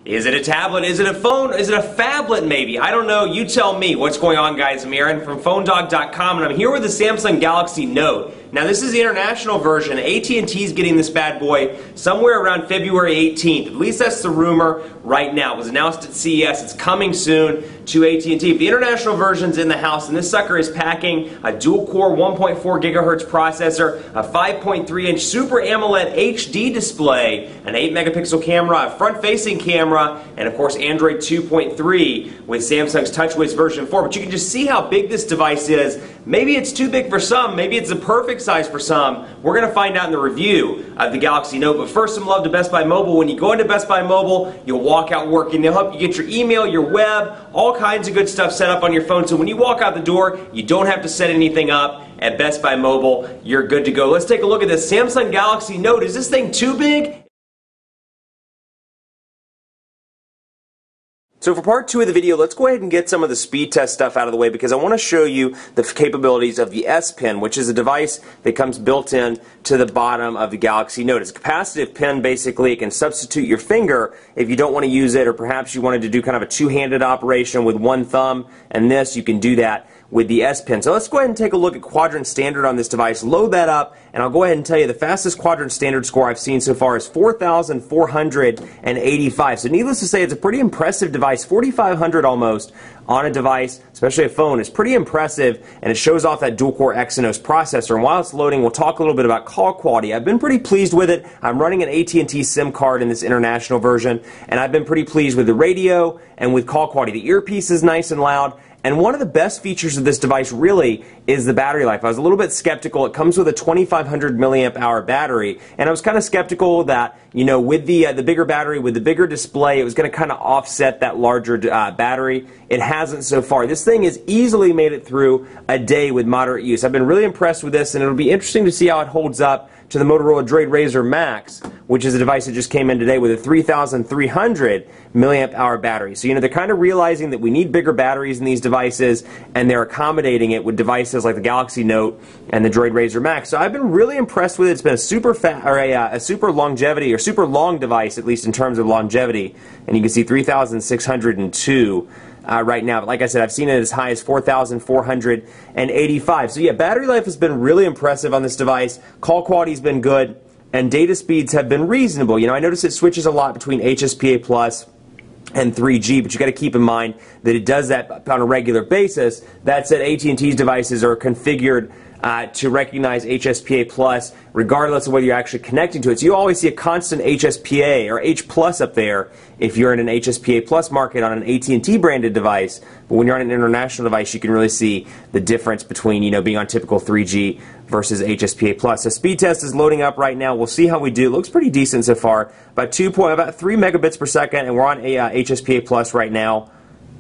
Is it a tablet? Is it a phone? Is it a phablet maybe? I don't know. You tell me. What's going on, guys? I'm Aaron from PhoneDog.com, and I'm here with the Samsung Galaxy Note. Now, this is the international version. AT&T's getting this bad boy somewhere around February 18th. At least that's the rumor right now. It was announced at CES. It's coming soon to AT&T. The international version's in the house, and this sucker is packing a dual-core 1.4 gigahertz processor, a 5.3-inch Super AMOLED HD display, an 8-megapixel camera, a front-facing camera, and of course Android 2.3 with Samsung's TouchWiz version 4. But you can just see how big this device is. Maybe it's too big for some. Maybe it's the perfect size for some. We're going to find out in the review of the Galaxy Note. But first, some love to Best Buy Mobile. When you go into Best Buy Mobile, you'll walk out working. They'll help you get your email, your web, all kinds of good stuff set up on your phone. So when you walk out the door, you don't have to set anything up. At Best Buy Mobile, you're good to go. Let's take a look at this Samsung Galaxy Note. Is this thing too big? So for part 2 of the video, let's go ahead and get some of the speed test stuff out of the way, because I want to show you the capabilities of the S Pen, which is a device that comes built in to the bottom of the Galaxy Note. It's a capacitive pen. Basically, it can substitute your finger if you don't want to use it, or perhaps you wanted to do kind of a two-handed operation with one thumb, and this, you can do that with the S Pen. So let's go ahead and take a look at Quadrant Standard on this device, load that up, and I'll go ahead and tell you the fastest Quadrant Standard score I've seen so far is 4,485. So needless to say, it's a pretty impressive device. 4,500 almost on a device, especially a phone, is pretty impressive, and it shows off that dual-core Exynos processor. And while it's loading, we'll talk a little bit about call quality. I've been pretty pleased with it. I'm running an AT&T SIM card in this international version, and I've been pretty pleased with the radio and with call quality. The earpiece is nice and loud. And one of the best features of this device really is the battery life. I was a little bit skeptical. It comes with a 2,500 milliamp hour battery, and I was kind of skeptical that, you know, with the bigger battery, with the bigger display, it was going to kind of offset that larger battery. It hasn't so far. This thing has easily made it through a day with moderate use. I've been really impressed with this, and it'll be interesting to see how it holds up to the Motorola Droid Razr Max, which is a device that just came in today with a 3,300 milliamp hour battery. So, you know, they're kind of realizing that we need bigger batteries in these devices, and they're accommodating it with devices like the Galaxy Note and the Droid Razr Max. So I've been really impressed with it. It's been a super super longevity, or super long device, at least in terms of longevity. And you can see 3,602 right now. But like I said, I've seen it as high as 4,485. So yeah, battery life has been really impressive on this device. Call quality has been good, and data speeds have been reasonable. You know, I notice it switches a lot between HSPA Plus and 3G, but you got to keep in mind that it does that on a regular basis. That said, AT&T's devices are configured to recognize HSPA Plus regardless of whether you're actually connecting to it. So you always see a constant HSPA or H Plus up there if you're in an HSPA Plus market on an AT&T branded device. But when you're on an international device, you can really see the difference between, you know, being on typical 3G versus HSPA Plus. So speed test is loading up right now. We'll see how we do. It looks pretty decent so far. About 3 megabits per second, and we're on a HSPA Plus right now,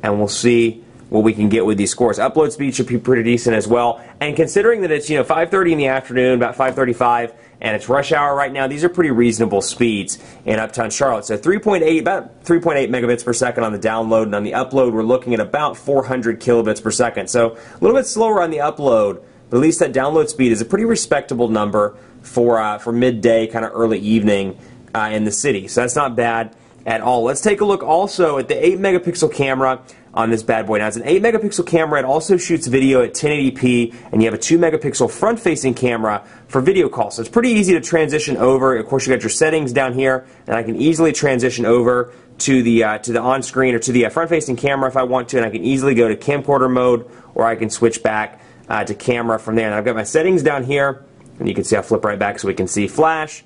and we'll see what we can get with these scores. Upload speed should be pretty decent as well. And considering that it's, you know, 5:30 in the afternoon, about 5:35, and it's rush hour right now, these are pretty reasonable speeds in Uptown Charlotte. So about 3.8 megabits per second on the download, and on the upload we're looking at about 400 kilobits per second. So a little bit slower on the upload, but at least that download speed is a pretty respectable number for midday, kind of early evening in the city. So that's not bad at all. Let's take a look also at the 8-megapixel camera on this bad boy. Now, it's an 8-megapixel camera. It also shoots video at 1080p, and you have a 2-megapixel front-facing camera for video calls. So it's pretty easy to transition over. Of course, you got your settings down here, and I can easily transition over to the on-screen or to the front-facing camera if I want to, and I can easily go to camcorder mode, or I can switch back to camera from there. And I've got my settings down here, and you can see I'll flip right back so we can see flash.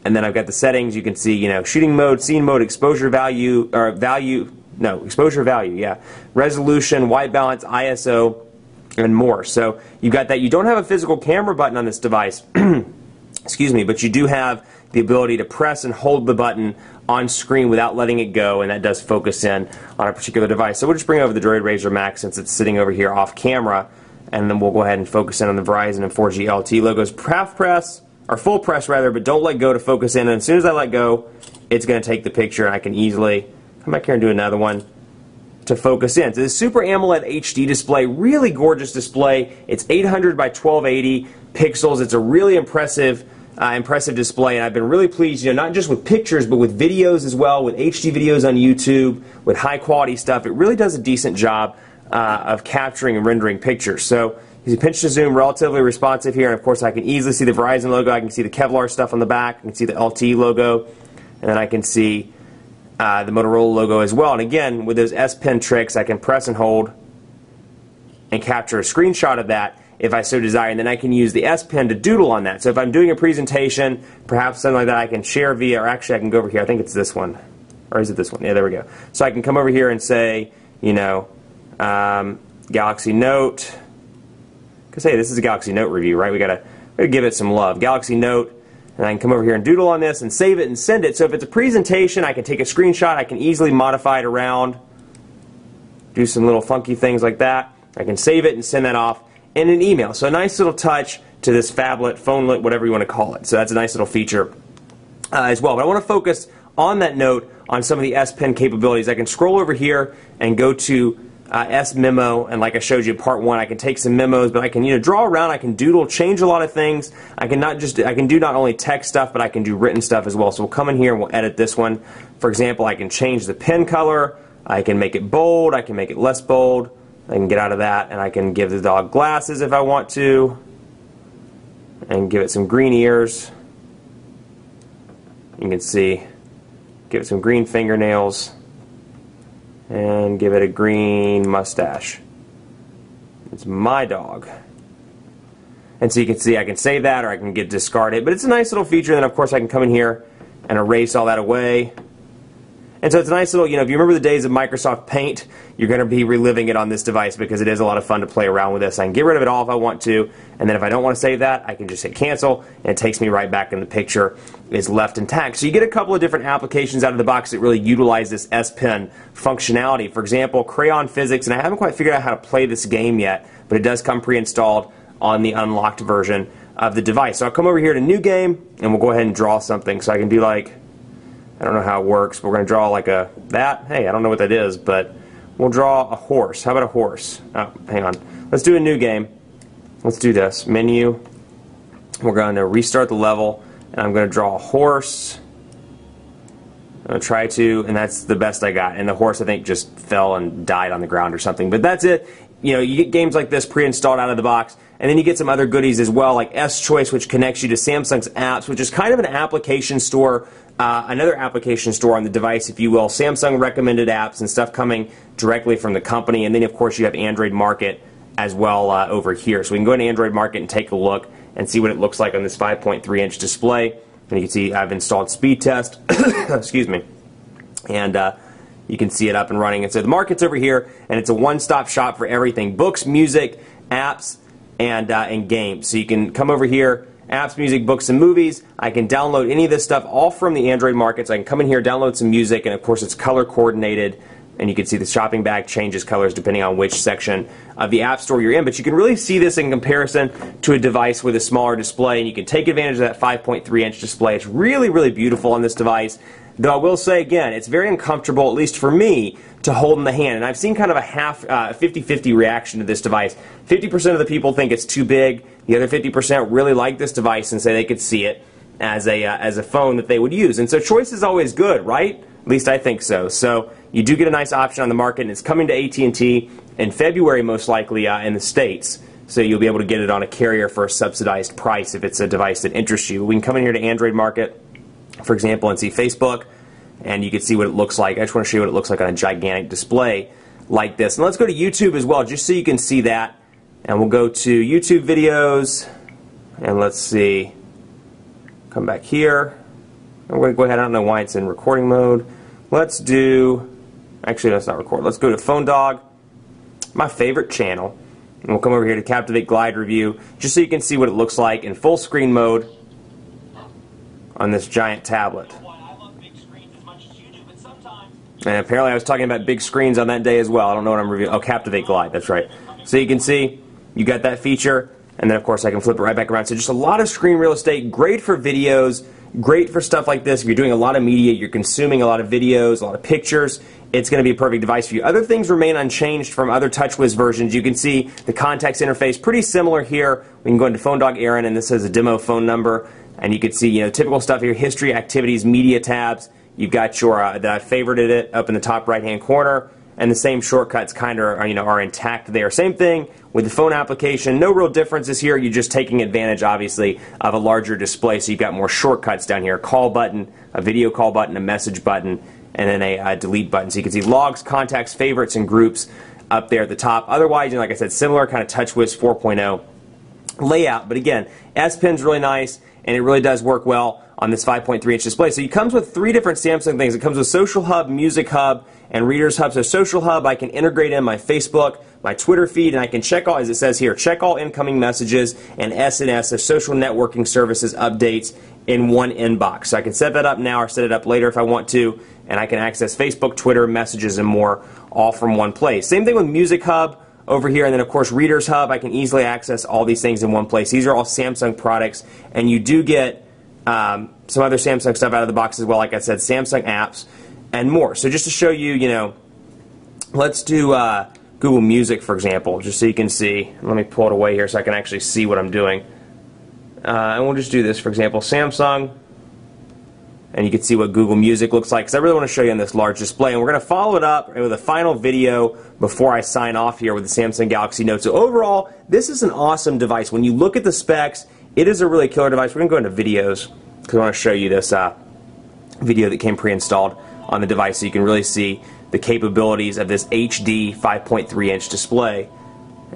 And then I've got the settings. You can see, you know, shooting mode, scene mode, exposure value, exposure value, yeah, resolution, white balance, ISO, and more. So you got that. You don't have a physical camera button on this device, excuse me, but you do have the ability to press and hold the button on screen without letting it go, and that does focus in on a particular device. So we'll just bring over the Droid Razr Max since it's sitting over here off camera, and then we'll go ahead and focus in on the Verizon and 4G LTE logos. Half press, or full press rather, but don't let go to focus in. And as soon as I let go, it's going to take the picture, and I can easily come back here and do another one to focus in. So the Super AMOLED HD display, really gorgeous display. It's 800 by 1280 pixels. It's a really impressive impressive display, and I've been really pleased, not just with pictures, but with videos as well, with HD videos on YouTube, with high quality stuff. It really does a decent job of capturing and rendering pictures. So you see pinch to zoom, relatively responsive here, and of course I can easily see the Verizon logo, I can see the Kevlar stuff on the back, I can see the LTE logo, and then I can see the Motorola logo as well. And again, with those S Pen tricks, I can press and hold and capture a screenshot of that if I so desire, and then I can use the S Pen to doodle on that. So if I'm doing a presentation, perhaps something like that, I can share via, or actually I can go over here, I think it's this one, or is it this one? Yeah, there we go. So I can come over here and say, Galaxy Note, because hey, this is a Galaxy Note review, right? We gotta give it some love. Galaxy Note, and I can come over here and doodle on this and save it and send it. So if it's a presentation, I can take a screenshot, I can easily modify it around, do some little funky things like that. I can save it and send that off in an email. So a nice little touch to this phablet, phonelet, whatever you want to call it. So that's a nice little feature as well. But I want to focus on that Note on some of the S Pen capabilities. I can scroll over here and go to S Memo, and like I showed you in part 1, I can take some memos, but I can draw around, I can doodle, change a lot of things. I can do not only text stuff, but I can do written stuff as well. So we'll come in here and we'll edit this one. For example, I can change the pen color, I can make it bold, I can make it less bold, I can get out of that, and I can give the dog glasses if I want to, and give it some green ears. You can see, give it some green fingernails, and give it a green mustache. It's my dog. And so you can see I can save that, or I can discard it, but it's a nice little feature. And then of course I can come in here and erase all that away. And so it's a nice little, if you remember the days of Microsoft Paint, you're going to be reliving it on this device, because it is a lot of fun to play around with this. I can get rid of it all if I want to, and then if I don't want to save that, I can just hit cancel, and it takes me right back, and the picture is left intact. So you get a couple of different applications out of the box that really utilize this S Pen functionality. For example, Crayon Physics, and I haven't quite figured out how to play this game yet, but it does come pre-installed on the unlocked version of the device. So I'll come over here to New Game, and we'll go ahead and draw something. So I can do like, I don't know how it works, but we're going to draw like that. Hey, I don't know what that is, but we'll draw a horse. How about a horse? Oh, hang on. Let's do a new game. Let's do this. Menu. We're going to restart the level, and I'm going to draw a horse. I'm going to try to, and that's the best I got. And the horse, I think, just fell and died on the ground or something. But that's it. You get games like this pre-installed out of the box, and then you get some other goodies as well, like S-Choice, which connects you to Samsung's apps, which is kind of an application store, another application store on the device, if you will. Samsung recommended apps and stuff coming directly from the company, and then of course you have Android Market as well over here. So we can go into Android Market and take a look and see what it looks like on this 5.3-inch display. And you can see I've installed Speed Test, excuse me, and you can see it up and running. And so the market's over here, and it's a one-stop shop for everything: books, music, apps, and games. So you can come over here, apps, music, books, and movies. I can download any of this stuff all from the Android market. So I can come in here, download some music, and of course it's color coordinated. And you can see the shopping bag changes colors depending on which section of the App Store you're in. But you can really see this in comparison to a device with a smaller display, and you can take advantage of that 5.3-inch display. It's really, really beautiful on this device. Though I will say again, it's very uncomfortable, at least for me, to hold in the hand. And I've seen kind of a half 50-50 reaction to this device. 50% of the people think it's too big. The other 50% really like this device and say they could see it as a phone that they would use. And so choice is always good, right? At least I think so. So you do get a nice option on the market, and it's coming to AT&T in February, most likely in the States. So you'll be able to get it on a carrier for a subsidized price if it's a device that interests you. We can come in here to Android Market, for example, and see Facebook, and you can see what it looks like. I just want to show you what it looks like on a gigantic display like this. And let's go to YouTube as well, just so you can see that. And we'll go to YouTube videos, and let's see, come back here. I'm going to go ahead, I don't know why it's in recording mode. Let's do, actually let's not record. Let's go to Phone Dog, my favorite channel. And we'll come over here to Captivate Glide Review, just so you can see what it looks like in full screen mode on this giant tablet. And apparently I was talking about big screens on that day as well. I don't know what I'm reviewing. Oh, Captivate Glide, that's right. So you can see, you got that feature, and then of course I can flip it right back around. So just a lot of screen real estate, great for videos, great for stuff like this. If you're doing a lot of media, you're consuming a lot of videos, a lot of pictures, it's going to be a perfect device for you. Other things remain unchanged from other TouchWiz versions. You can see the contacts interface pretty similar here. We can go into Phone Dog Aaron, and this has a demo phone number. and you can see, typical stuff here: history, activities, media tabs. You've got your that I favorited it up in the top right-hand corner, and the same shortcuts kind of are intact there. Same thing with the phone application. No real differences here. You're just taking advantage, obviously, of a larger display, so you've got more shortcuts down here: a call button, a video call button, a message button, and then a delete button. So you can see logs, contacts, favorites, and groups up there at the top. Otherwise, like I said, similar kind of TouchWiz 4.0 layout. But again, S Pen's really nice, and it really does work well on this 5.3-inch display. So it comes with 3 different Samsung things. It comes with Social Hub, Music Hub, and Readers Hub. So Social Hub, I can integrate in my Facebook, my Twitter feed, and I can check all, as it says here, check all incoming messages and SNS, so social networking services updates, in one inbox. So I can set that up now or set it up later if I want to, and I can access Facebook, Twitter, messages, and more all from one place. Same thing with Music Hub over here, and then of course Readers Hub. I can easily access all these things in one place. These are all Samsung products, and you do get some other Samsung stuff out of the box as well, like I said, Samsung apps and more. So just to show you, let's do Google Music, for example, just so you can see. Let me pull it away here so I can actually see what I'm doing. And we'll just do this, for example, Samsung, and you can see what Google Music looks like, because I really want to show you on this large display. And we're going to follow it up with a final video before I sign off here with the Samsung Galaxy Note. So overall, this is an awesome device. When you look at the specs, it is a really killer device. We're going to go into videos, because I want to show you this video that came pre-installed on the device, so you can really see the capabilities of this HD 5.3-inch display.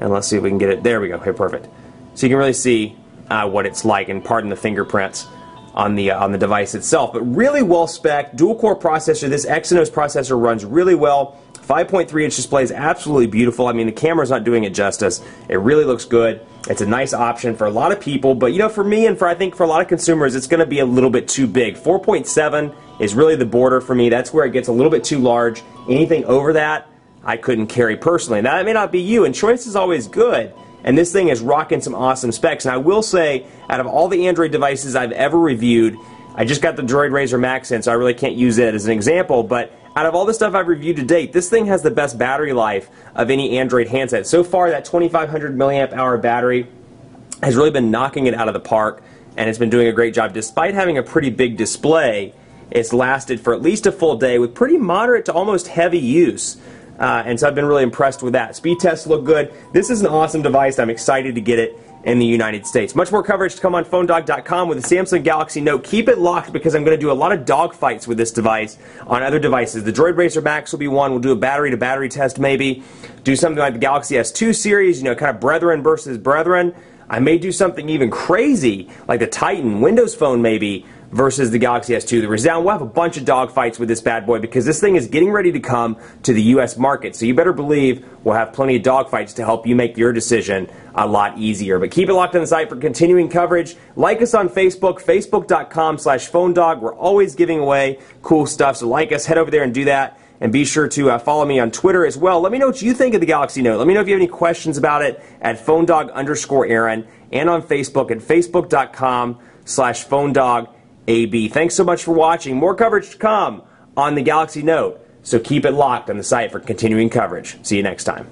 And let's see if we can get it. There we go. Okay, perfect. So you can really see what it's like, and pardon the fingerprints on the device itself. But really well spec, dual-core processor. This Exynos processor runs really well. 5.3-inch display is absolutely beautiful. I mean, the camera's not doing it justice. It really looks good. It's a nice option for a lot of people, but for me and I think for a lot of consumers, it's going to be a little bit too big. 4.7 is really the border for me. That's where it gets a little bit too large. Anything over that, I couldn't carry personally. Now, that may not be you, and choice is always good. And this thing is rocking some awesome specs. And I will say, out of all the Android devices I've ever reviewed, I just got the Droid Razr Max in, so I really can't use it as an example, but out of all the stuff I've reviewed to date, this thing has the best battery life of any Android handset. So far, that 2,500 milliamp hour battery has really been knocking it out of the park, and it's been doing a great job. Despite having a pretty big display, it's lasted for at least a full day with pretty moderate to almost heavy use. And so I've been really impressed with that. Speed tests look good. This is an awesome device. I'm excited to get it in the United States. Much more coverage to come on PhoneDog.com with the Samsung Galaxy Note. Keep it locked, because I'm going to do a lot of dog fights with this device on other devices. The Droid Razr Max will be one. We'll do a battery-to-battery test maybe. Do something like the Galaxy S2 series, kind of brethren versus brethren. I may do something even crazy, like the Titan Windows Phone maybe, versus the Galaxy S2. The Resound, we'll have a bunch of dogfights with this bad boy, because this thing is getting ready to come to the U.S. market. So you better believe we'll have plenty of dogfights to help you make your decision a lot easier. But keep it locked on the site for continuing coverage. Like us on Facebook, facebook.com/PhoneDog. We're always giving away cool stuff, so like us, head over there and do that. And be sure to follow me on Twitter as well. Let me know what you think of the Galaxy Note. Let me know if you have any questions about it at PhoneDog_Aaron, and on Facebook at facebook.com/PhoneDogAB. Thanks so much for watching. More coverage to come on the Galaxy Note, so keep it locked on the site for continuing coverage. See you next time.